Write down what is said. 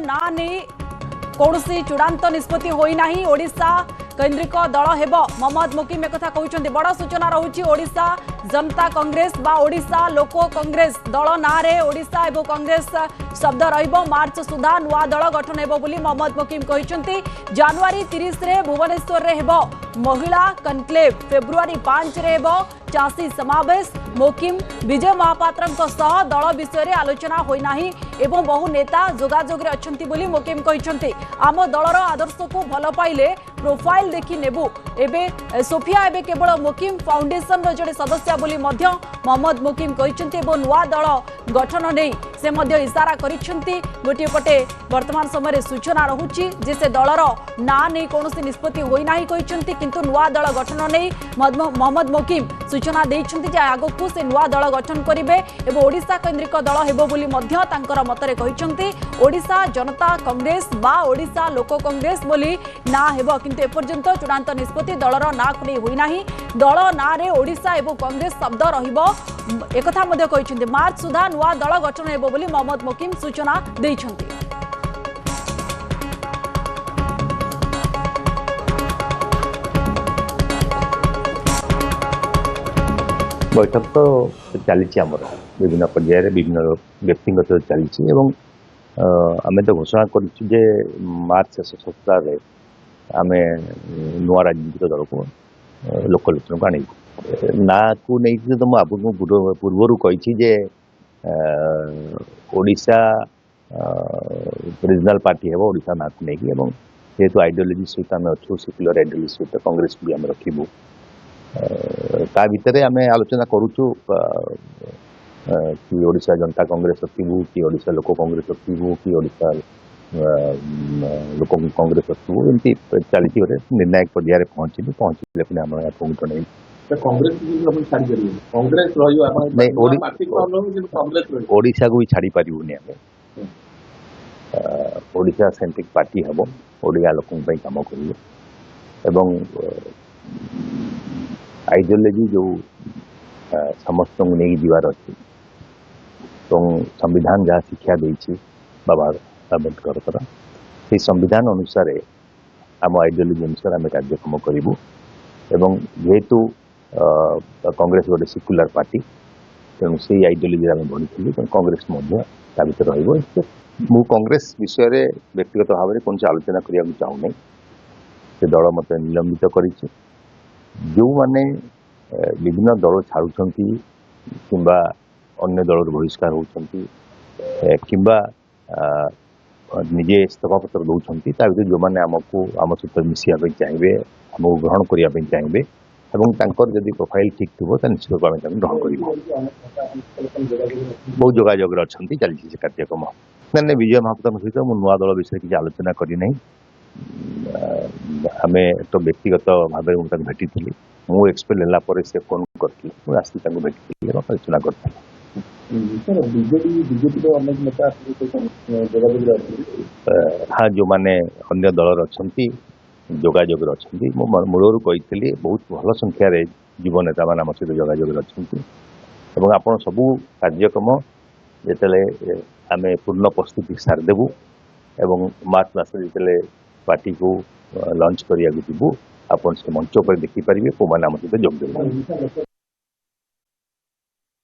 ना नहीं कौन चूड़ांत निष्पत्ति होना ओडिशा केन्द्रिक दल हेब मोहम्मद मोकिम एक कहते बड़ सूचना रही ओडिशा जनता कांग्रेस बा ओडिशा लोक कांग्रेस दल ना ओडिशा एवं कांग्रेस शब्द मार्च सुधा नुआ दल गठन हेब बोली मोहम्मद मोकिम कहते जनवरी 30 रे भुवनेश्वर रे हेब महिला कनक्लेव फेब्रुआरी 5 रे हेब चाषी समावेश मोकिम विजय महापात्र दल विषय आलोचना होना एवं बहु नेता जोगाजोग अच्छा बोली मोकिम कहते आम दलर आदर्श को भल पाइले प्रोफाइल देखि नेबु एबे सोफिया एबे केवल मोकिम फाउंडेशन रो जड़े सदस्य बोली मध्य मोहम्मद मोकिम कहते नुआ दल गठन नहीं से मध्य इशारा करिसेंती गोटे पटे वर्तमान समय सूचना रहुची जे से दलर ना नहीं कौन निष्पत्ति होना कहते किंतु नुआ दल गठन नहीं मोहम्मद मोकिम सूचना देइछंती जे आगकू से नुआ दल गठन करिवे एवं ओडिशा केन्द्रिक दल हेबो बोली मध्य तांकर मतरे कहिसंती ओडिशा जनता कांग्रेस बा ओडिशा लोक कांग्रेस बोली ना हेबो किंतु एपर्यंत चूड़ांत निष्पत्ति दलर ना को नहीं होइना दल ना रे ओडिशा एवं कांग्रेस शब्द रहिबो एकथा मध्य कहिसंती मार्च सुधा नुआ दल गठन हेबो बोली मोहम्मद मोकिम सूचना देइछंती। बैठक तो चली विभिन्न पर्यायर विभिन्न व्यक्तिगत चली आम तो घोषणा करे मार्च शेष सप्ताह आम नुआ राजनीतिक दल को लोकलोचन को आने ना को नहीं तो मुझे पूर्वर कही ओडिशा रिजनाल पार्टी है ओडिशा ना को लेकिन जेहेतु आइडियोलोजी सहित आम अच्छु सेक्युलर आइडियोलोजी सहित कांग्रेस भी आम रखू ता भितर आम आलोचना करुचु कि ओडिशा जनता कांग्रेस रखू कि ओडिशा लोक कांग्रेस रखू कि ओडिशा लोक कांग्रेस रखू एमती चली निर्णायक पर्यायर पहुंचले पुणी आम आपको जन ओडिशा को भी छाड़ी पारूनी आम ओडिशा सेंट्रिक पार्टी हम ओडिया लोक काम कर आइडियोलोजी जो समस्त को नहीं जीवार अच्छी तो संविधान जहाँ शिक्षा देती बाबा आंबेडकर से संविधान अनुसार आम आइडियोलोजी अनुसार आम कार्यक्रम करूँ एवं जेहेतु कांग्रेस गोटे सेक्युलर पार्टी तेणु से आइडियोलोजी आम बढ़ी कांग्रेस भर रु कांग्रेस विषय व्यक्तिगत भाव में कौन आलोचना करने चाहूना से दल मत निलंबित कर जो माने विभिन्न दल छाड़ुंट किंबा अन्य दल बहिष्कार होती किंबा निजे इस्तीफा पत्र दौरान भर जो मैंने आमको आम सहित मिसाई चाहिए आमको ग्रहण करने चाहिए और जदि प्रोफाइल ठीक थी निश्चित भाव में ग्रहण कर बहुत जोगाजोग अच्छा चलती कार्यक्रम मैंने विजय महापात्र सहित मुझे नुआ दल विषय किसी आलोचना करना आम तो व्यक्तिगत भाव में भेटी थी मुझे एक्सपेल है से फोन करी मुझे भेटी आलोचना करी हाँ जो मैंने अन्य दल अच्छा जोगाजोग अच्छा मूलर कही बहुत भल संख्यार युव नेता मान आम सहित जोगाजोग अच्छा आप सबू कार्यक्रम जिते आम पूर्ण प्रस्तुति सारिदेबू एवं मार्च मास जिते पार्टी को लॉन्च करिया जीवु आप मंच पर देखिपारे कौ मैंने आम सहित जोग देव।